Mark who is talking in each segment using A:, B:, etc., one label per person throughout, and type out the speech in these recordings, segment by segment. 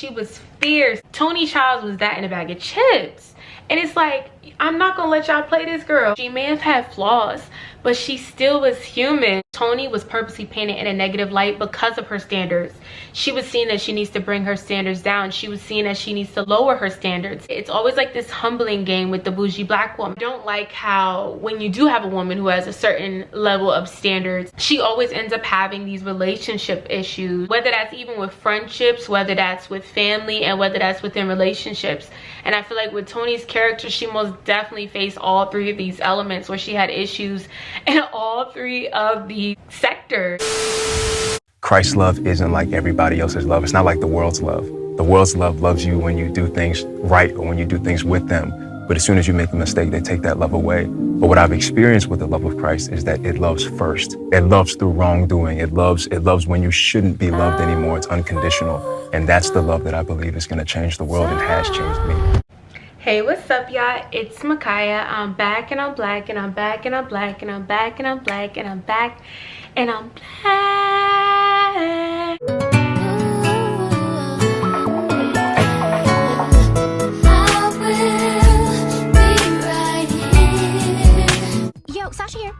A: She was fierce. Toni Childs was that in a bag of chips. And it's like, I'm not gonna let y'all play this girl. She may have had flaws, but she still was human. Toni was purposely painted in a negative light because of her standards. She was seen that she needs to bring her standards down. She was seen as she needs to lower her standards. It's always like this humbling game with the bougie black woman. I don't like how when you do have a woman who has a certain level of standards, she always ends up having these relationship issues, whether that's even with friendships, whether that's with family, and whether that's within relationships. And I feel like with Toni's character, she most definitely faced all three of these elements where she had issues in all three of the sectors.
B: Christ's love isn't like everybody else's love. It's not like the world's love. The world's love loves you when you do things right or when you do things with them. But as soon as you make a mistake, they take that love away. But what I've experienced with the love of Christ is that it loves first. It loves through wrongdoing. It loves when you shouldn't be loved anymore. It's unconditional. And that's the love that I believe is going to change the world and has changed me.
A: Hey, what's up, y'all? It's Makaya. I'm back and I'm black and I'm back and I'm black and I'm back and I'm black and I'm back and I'm black.
C: Yo, Sasha here.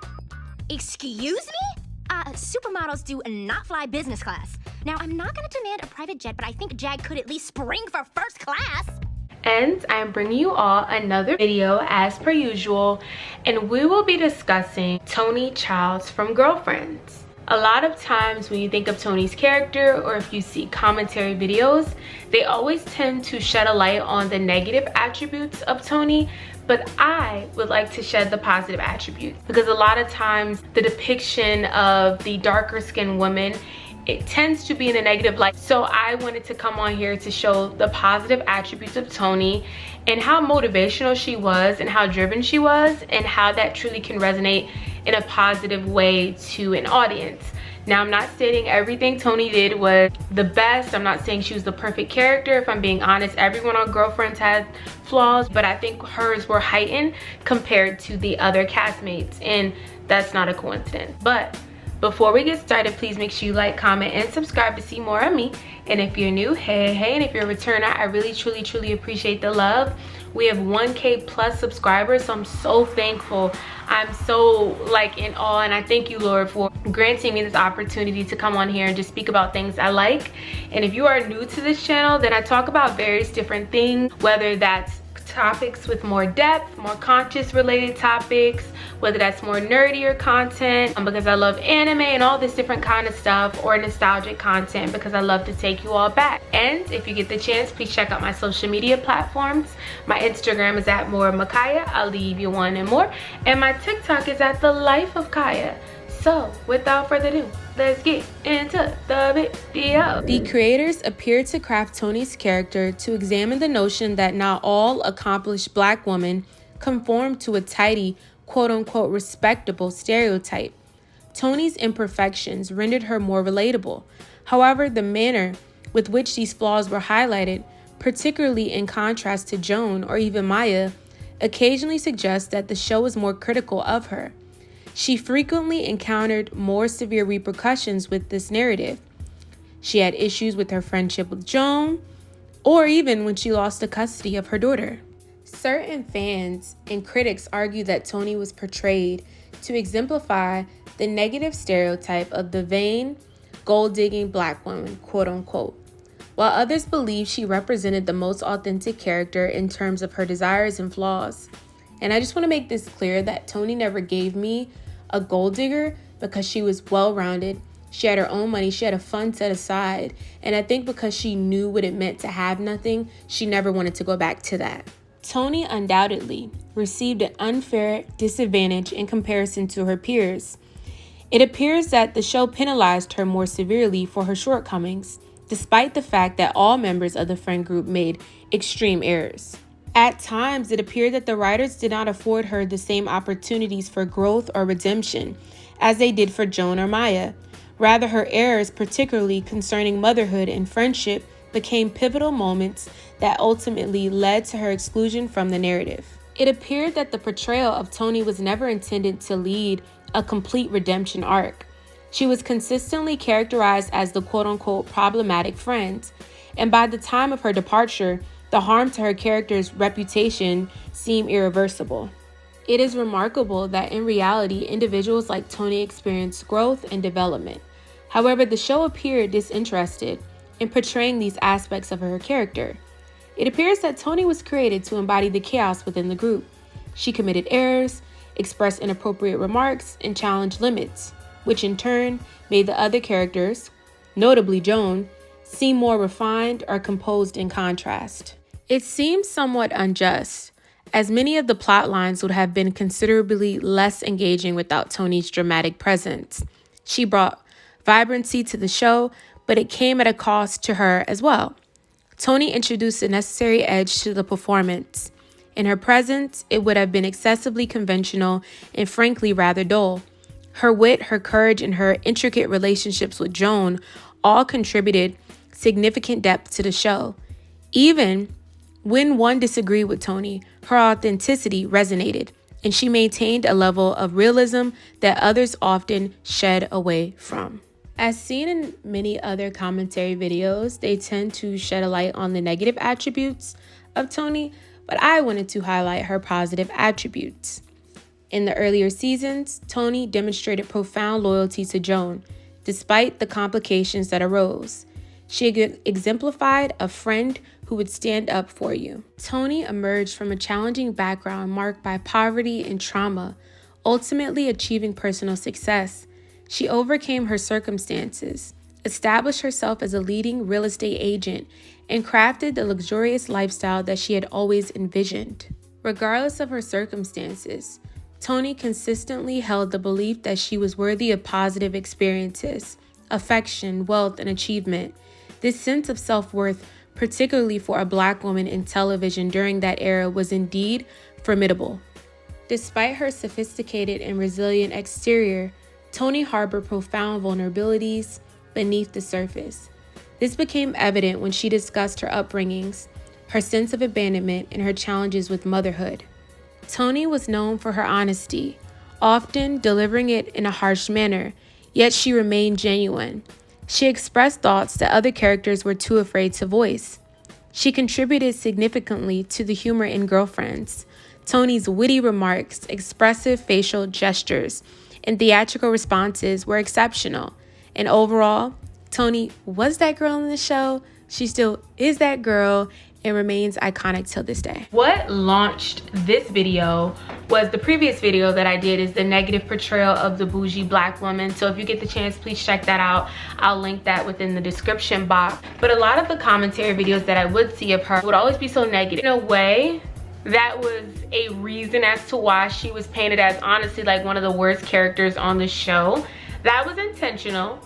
C: Excuse me? Supermodels do not fly business class. Now, I'm not gonna demand a private jet, but I think Jag could at least spring for first class.
A: And I'm bringing you all another video as per usual, and we will be discussing Toni Childs from Girlfriends. A lot of times when you think of Toni's character, or if you see commentary videos, they always tend to shed a light on the negative attributes of Toni, but I would like to shed the positive attributes, because a lot of times the depiction of the darker skinned woman, it tends to be in a negative light. So I wanted to come on here to show the positive attributes of Toni and how motivational she was and how driven she was and how that truly can resonate in a positive way to an audience. Now, I'm not stating everything Toni did was the best. I'm not saying she was the perfect character. If I'm being honest, everyone on Girlfriends had flaws, but I think hers were heightened compared to the other castmates, and that's not a coincidence. But before we get started, please make sure you like, comment, and subscribe to see more of me. And if you're new, hey, and if you're a returner, I really, truly appreciate the love. We have 1K plus subscribers, so I'm so thankful. I'm so in awe, and I thank you, Lord, for granting me this opportunity to come on here and just speak about things I like. And if you are new to this channel, then I talk about various different things, whether that's topics with more depth, more conscious related topics, whether that's more nerdier content because I love anime and all this different kind of stuff, or nostalgic content because I love to take you all back. And if you get the chance, please check out my social media platforms. My Instagram is at @moremakaya. I'll leave you one and more. And my TikTok is at @thelifeofkaya. So without further ado, let's get into the video. The creators appeared to craft Toni's character to examine the notion that not all accomplished black women conform to a tidy, quote-unquote respectable stereotype. Toni's imperfections rendered her more relatable. However, the manner with which these flaws were highlighted, particularly in contrast to Joan or even Maya, occasionally suggests that the show is more critical of her. She frequently encountered more severe repercussions with this narrative. She had issues with her friendship with Joan, or even when she lost the custody of her daughter. Certain fans and critics argue that Toni was portrayed to exemplify the negative stereotype of the vain, gold-digging black woman, quote-unquote, while others believe she represented the most authentic character in terms of her desires and flaws. And I just want to make this clear that Toni never gave me a gold digger because she was well-rounded. She had her own money. She had a fund set aside. And I think because she knew what it meant to have nothing, she never wanted to go back to that. Toni undoubtedly received an unfair disadvantage in comparison to her peers. It appears that the show penalized her more severely for her shortcomings, despite the fact that all members of the friend group made extreme errors. At times, it appeared that the writers did not afford her the same opportunities for growth or redemption as they did for Joan or Maya. Rather, her errors, particularly concerning motherhood and friendship, became pivotal moments that ultimately led to her exclusion from the narrative. It appeared that the portrayal of Toni was never intended to lead a complete redemption arc. She was consistently characterized as the quote-unquote problematic friend, and by the time of her departure, the harm to her character's reputation seemed irreversible. It is remarkable that in reality, individuals like Toni experienced growth and development. However, the show appeared disinterested in portraying these aspects of her character. It appears that Toni was created to embody the chaos within the group. She committed errors, expressed inappropriate remarks, and challenged limits, which in turn made the other characters, notably Joan, seem more refined or composed in contrast. It seems somewhat unjust, as many of the plot lines would have been considerably less engaging without Toni's dramatic presence. She brought vibrancy to the show, but it came at a cost to her as well. Toni introduced a necessary edge to the performance. In her presence, it would have been excessively conventional and frankly rather dull. Her wit, her courage, and her intricate relationships with Joan all contributed significant depth to the show. Even when one disagreed with Toni, her authenticity resonated, and she maintained a level of realism that others often shed away from. As seen in many other commentary videos, they tend to shed a light on the negative attributes of Toni, but I wanted to highlight her positive attributes. In the earlier seasons, Toni demonstrated profound loyalty to Joan, despite the complications that arose. She exemplified a friend who would stand up for you. Toni emerged from a challenging background marked by poverty and trauma, ultimately achieving personal success. She overcame her circumstances, established herself as a leading real estate agent, and crafted the luxurious lifestyle that she had always envisioned. Regardless of her circumstances, Toni consistently held the belief that she was worthy of positive experiences, affection, wealth, and achievement. This sense of self-worth, particularly for a Black woman in television during that era, was indeed formidable. Despite her sophisticated and resilient exterior, Toni harbored profound vulnerabilities beneath the surface. This became evident when she discussed her upbringings, her sense of abandonment, and her challenges with motherhood. Toni was known for her honesty, often delivering it in a harsh manner, yet she remained genuine. She expressed thoughts that other characters were too afraid to voice. She contributed significantly to the humor in Girlfriends. Toni's witty remarks, expressive facial gestures, and theatrical responses were exceptional. And overall, Toni was that girl in the show. She still is that girl and remains iconic till this day. What launched this video was the previous video that I did, is the negative portrayal of the bougie Black woman. So if you get the chance, please check that out. I'll link that within the description box. But a lot of the commentary videos that I would see of her would always be so negative. In a way, that was a reason as to why she was painted as honestly like one of the worst characters on the show. That was intentional,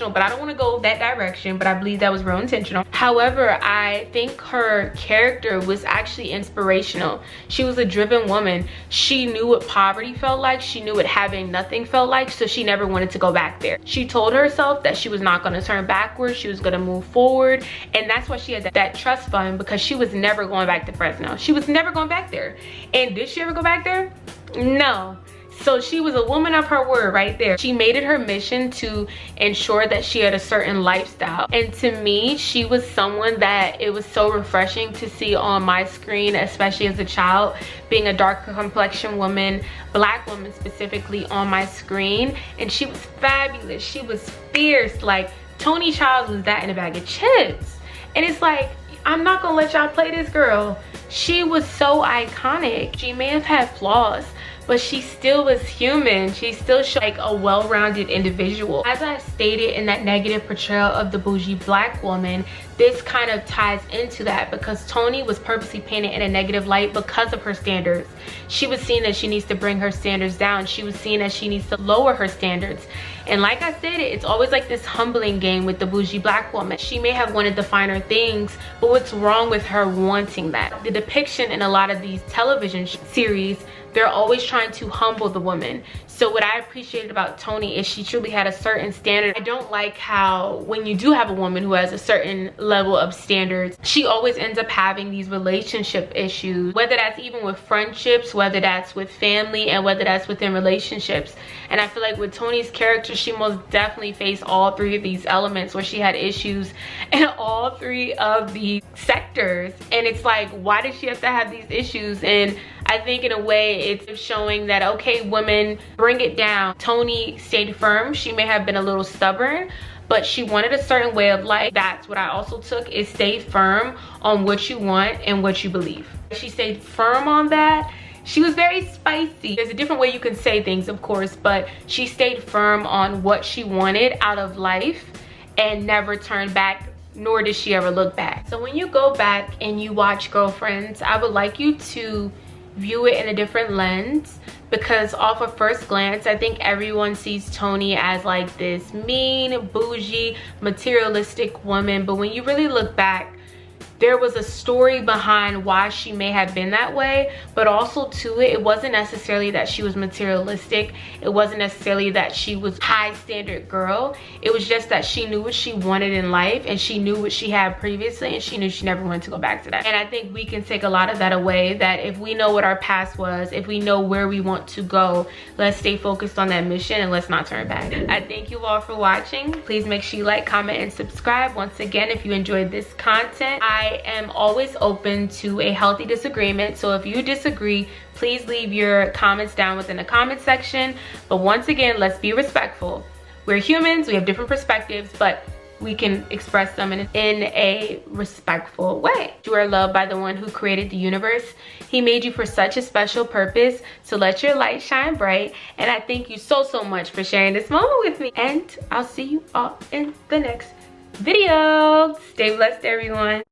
A: but I don't want to go that direction, but I believe that was real intentional. However, I think her character was actually inspirational. She was a driven woman. She knew what poverty felt like. She knew what having nothing felt like, so she never wanted to go back there. She told herself that she was not going to turn backwards. She was going to move forward, and that's why she had that trust fund, because she was never going back to Fresno. She was never going back there. And did she ever go back there? No. So she was a woman of her word right there. She made it her mission to ensure that she had a certain lifestyle. And to me, she was someone that it was so refreshing to see on my screen, especially as a child, being a darker complexion woman, Black woman specifically, on my screen. And she was fabulous. She was fierce. Like, Toni Childs was that in a bag of chips. And it's like, I'm not gonna let y'all play this girl. She was so iconic. She may have had flaws, but she still was human. She still showed like a well-rounded individual. As I stated in that negative portrayal of the bougie Black woman, this kind of ties into that, because Toni was purposely painted in a negative light because of her standards. She was seen that she needs to bring her standards down. She was seen that she needs to lower her standards. And like I said, it's always like this humbling game with the bougie Black woman. She may have wanted the finer things, but what's wrong with her wanting that? The depiction in a lot of these television series, they're always trying to humble the woman. So what I appreciated about Toni is she truly had a certain standard. I don't like how when you do have a woman who has a certain level of standards, she always ends up having these relationship issues, whether that's even with friendships, whether that's with family, and whether that's within relationships. And I feel like with Toni's character, she most definitely faced all three of these elements where she had issues in all three of the sectors. And it's like, why did she have to have these issues? And I think in a way it's showing that, okay, women, bring it down. Toni stayed firm. She may have been a little stubborn, but she wanted a certain way of life. That's what I also took, is stay firm on what you want and what you believe. She stayed firm on that. She was very spicy. There's a different way you can say things, of course, but she stayed firm on what she wanted out of life and never turned back, nor did she ever look back. So when you go back and you watch Girlfriends, I would like you to view it in a different lens, because off of first glance, I think everyone sees Toni as like this mean, bougie, materialistic woman. But when you really look back, there was a story behind why she may have been that way, but also to it wasn't necessarily that she was materialistic. It wasn't necessarily that she was high standard girl. It was just that she knew what she wanted in life, and she knew what she had previously, and she knew she never wanted to go back to that. And I think we can take a lot of that away, that if we know what our past was, if we know where we want to go, let's stay focused on that mission and let's not turn back. I thank you all for watching. Please make sure you like, comment, and subscribe. Once again, if you enjoyed this content, I am always open to a healthy disagreement. So if you disagree, please leave your comments down within the comment section. But once again, let's be respectful. We're humans, we have different perspectives, but we can express them in a respectful way. You are loved by the one who created the universe. He made you for such a special purpose, so let your light shine bright. And I thank you so much for sharing this moment with me. And I'll see you all in the next video. Stay blessed, everyone.